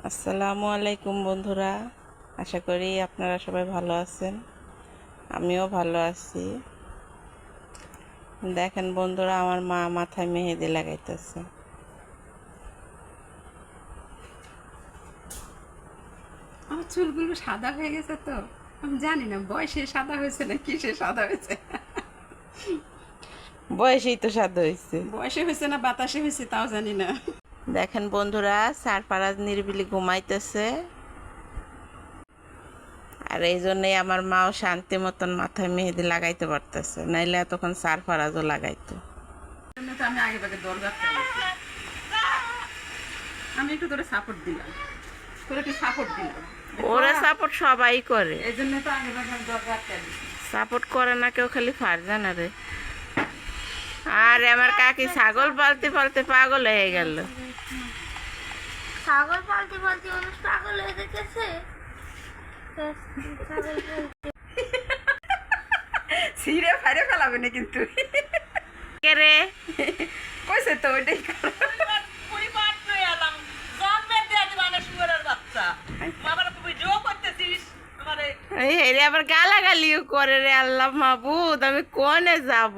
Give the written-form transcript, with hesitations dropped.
আসসালামু আলাইকুম বন্ধুরা, আশা করি আপনারা সবাই ভালো আছেন। আমিও ভালো আছি। দেখেন বন্ধুরা, আমার মা মাথায় মেহেদি লাগাইতেছে। আমার চুলগুলো সাদা হয়ে গেছে, তো আমি জানি না বয়সে সাদা হয়েছে না কিসে সাদা হয়েছে। বয়সেই তো সাধ্য হয়েছে। বয়সে হয়েছে না বাতাসে হয়েছে তাও জানি না। দেখেন বন্ধুরা, সারফারাজ নিরিবিলি ঘুমাইতেছে, আর এই জন্যই আমার মাও শান্তি মতন মাথায় মেহেদি লাগাইতে পারতেছে, নাইলে এতক্ষণ সারফারাজও লাগাইতো। তো আমি আগে ভাগে দরজা আমি একটু তোরে সাপোর্ট দিলাম, তোরে একটু সাপোর্ট দিলাম। ওরা সাপোর্ট সবাই করে, এই জন্য তো আগে ভাগে দরজা সাপোর্ট করে না কেউ, খালি ফারজানা রে। আর আমার কাকি ছাগল পালতে পালতে পাগল হয়ে গেল। ছাগল পালতে পালতে মানুষ পাগল হয়ে যেতেছে। ছিঁড়ে ফাইরে ফেলাবে না কিন্তু। কে রে? কইছে তো ওইটাই এই রে আবার গালাগালিও করে রে। আল্লাহ মাহবুদ, আমি কোনে যাব?